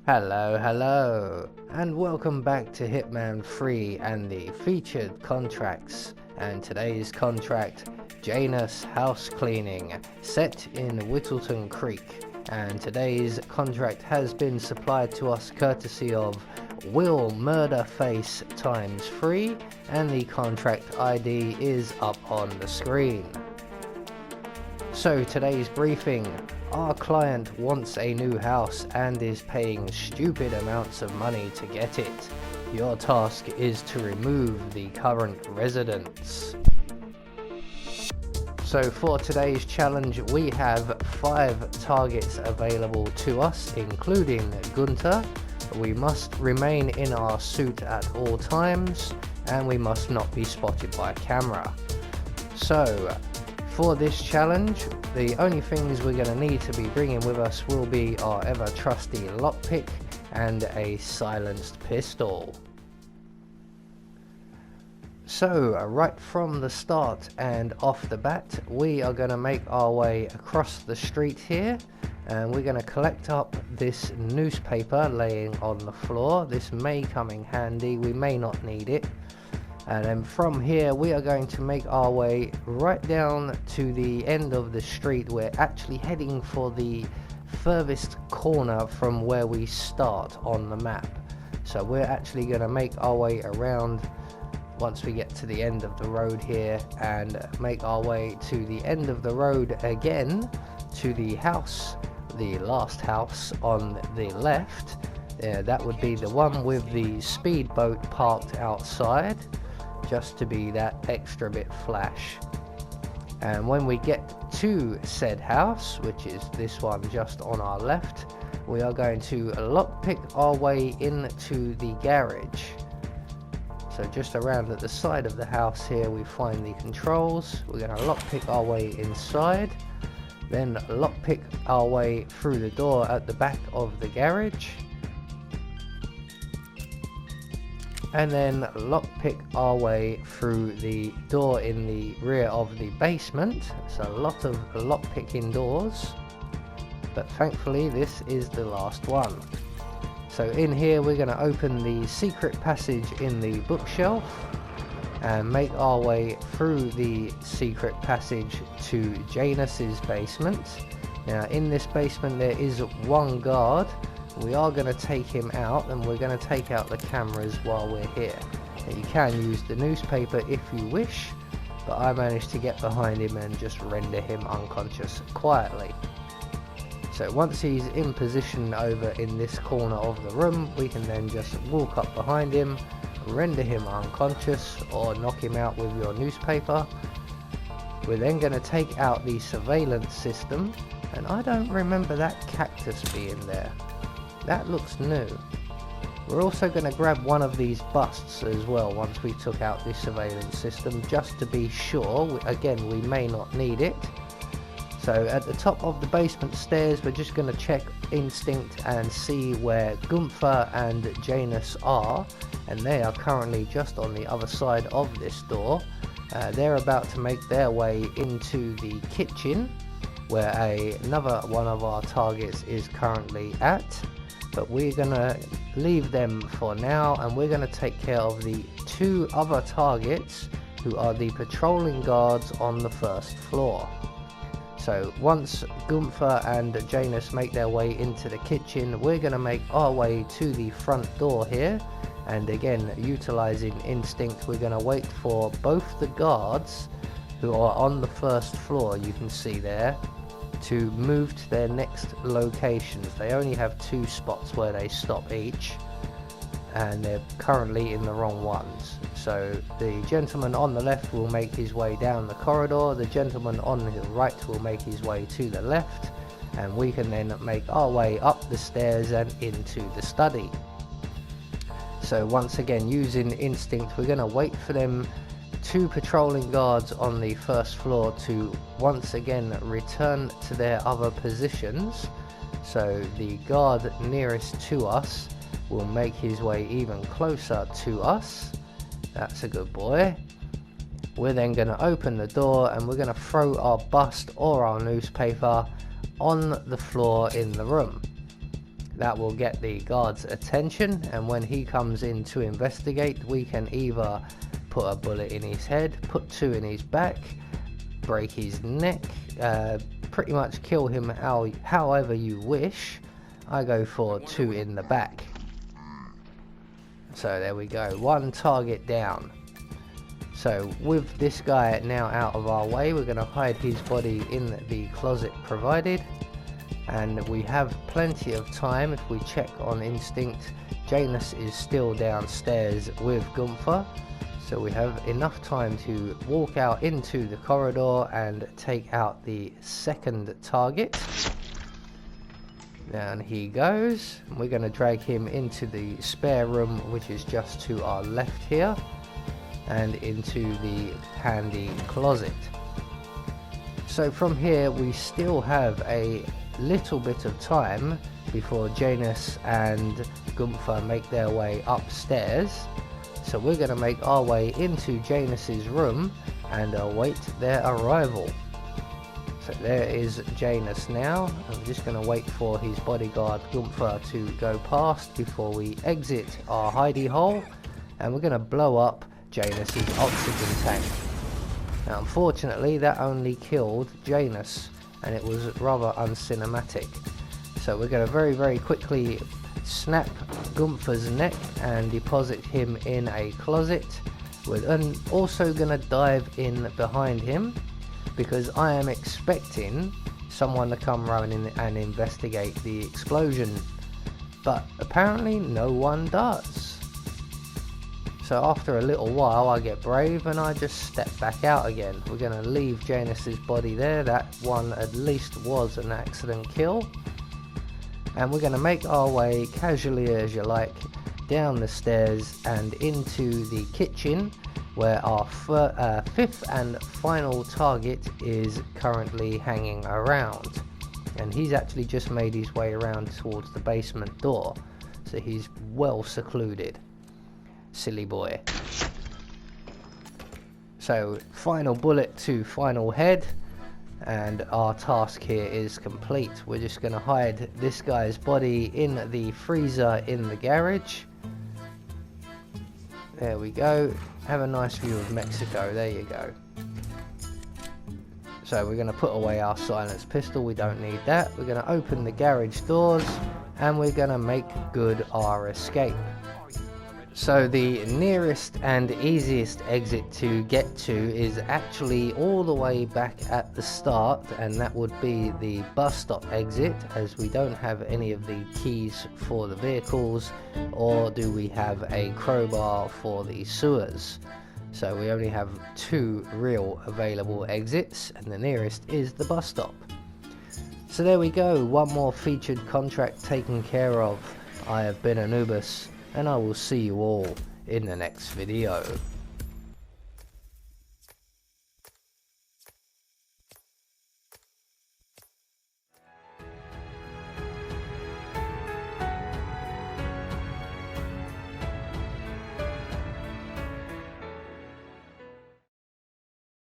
Hello, and welcome back to Hitman 3 and the featured contracts. And today's contract, Janus House Cleaning, set in Whittleton Creek. And today's contract has been supplied to us courtesy of Will Murderface ×3, and the contract ID is up on the screen. So today's briefing: our client wants a new house and is paying stupid amounts of money to get it. Your task is to remove the current residents. So for today's challenge, we have 5 targets available to us, including Gunther. We must remain in our suit at all times, and we must not be spotted by camera. So for this challenge, the only things we're going to need to be bringing with us will be our ever trusty lockpick and a silenced pistol. So right from the start and off the bat, we are going to make our way across the street here, and we're going to collect up this newspaper laying on the floor. This may come in handy, we may not need it. And then from here we are going to make our way right down to the end of the street. We're actually heading for the furthest corner from where we start on the map. So we're actually going to make our way around once we get to the end of the road here, and make our way to the end of the road again to the house, the last house on the left. That would be the one with the speedboat parked outside, just to be that extra bit flash. And when we get to said house, which is this one just on our left, we are going to lockpick our way into the garage. So just around at the side of the house here we find the controls. We're going to lockpick our way inside, then lockpick our way through the door at the back of the garage, and then lockpick our way through the door in the rear of the basement. So a lot of lockpicking doors, but thankfully this is the last one. So in here we're going to open the secret passage in the bookshelf and make our way through the secret passage to Janus's basement. Now in this basement there is one guard. We are going to take him out, and we're going to take out the cameras while we're here. Now, you can use the newspaper if you wish, but I managed to get behind him and just render him unconscious quietly. So once he's in position over in this corner of the room, we can then just walk up behind him, render him unconscious, or knock him out with your newspaper. We're then going to take out the surveillance system, and I don't remember that cactus being there. That looks new. We're also going to grab one of these busts as well once we took out the surveillance system, just to be sure. Again, we may not need it. So at the top of the basement stairs, we're just going to check instinct and see where Gunther and Janus are, and they are currently just on the other side of this door. They're about to make their way into the kitchen, where another one of our targets is currently at. But we're going to leave them for now, and we're going to take care of the 2 other targets, who are the patrolling guards on the first floor. So once Gunther and Janus make their way into the kitchen, we're going to make our way to the front door here, and again utilizing instinct, we're going to wait for both the guards who are on the first floor, you can see there, to move to their next locations. They only have 2 spots where they stop each, and they're currently in the wrong ones. So the gentleman on the left will make his way down the corridor, the gentleman on the right will make his way to the left, and we can then make our way up the stairs and into the study. So once again, using instinct, we're going to wait for them 2 patrolling guards on the first floor to once again return to their other positions. So the guard nearest to us will make his way even closer to us. That's a good boy. We're then going to open the door, and we're going to throw our bust or our newspaper on the floor in the room. That will get the guard's attention, and when he comes in to investigate, we can either put a bullet in his head, put 2 in his back, break his neck, pretty much kill him however you wish. I go for 2 in the back. So there we go, 1 target down. So with this guy now out of our way, we're going to hide his body in the closet provided, and we have plenty of time. If we check on instinct, Janus is still downstairs with Gunther, so we have enough time to walk out into the corridor and take out the second target. Down he goes. We're going to drag him into the spare room, which is just to our left here, and into the handy closet. So from here we still have a little bit of time before Janus and Gunther make their way upstairs. So we're going to make our way into Janus's room and await their arrival. So there is Janus now. I'm just going to wait for his bodyguard Gunther to go past before we exit our hidey hole, and we're going to blow up Janus's oxygen tank. Now unfortunately that only killed Janus, and it was rather uncinematic. So we're going to very quickly snap Gunther's neck and deposit him in a closet. We're also going to dive in behind him, because I am expecting someone to come running and investigate the explosion, but apparently no one does. So after a little while I get brave and I just step back out again. We're going to leave Janus's body there. That one at least was an accident kill. And we're going to make our way casually as you like down the stairs and into the kitchen, where our 5th and final target is currently hanging around. And he's actually just made his way around towards the basement door, so he's well secluded. Silly boy. So final bullet to final head, and our task here is complete. We're just going to hide this guy's body in the freezer in the garage. There we go. Have a nice view of Mexico. There you go. So we're going to put away our silenced pistol. We don't need that. We're going to open the garage doors and we're going to make good our escape. So the nearest and easiest exit to get to is actually all the way back at the start, and that would be the bus stop exit, as we don't have any of the keys for the vehicles, or do we have a crowbar for the sewers. So we only have 2 real available exits, and the nearest is the bus stop. So there we go, one more featured contract taken care of. I have been Anubis, and I will see you all in the next video.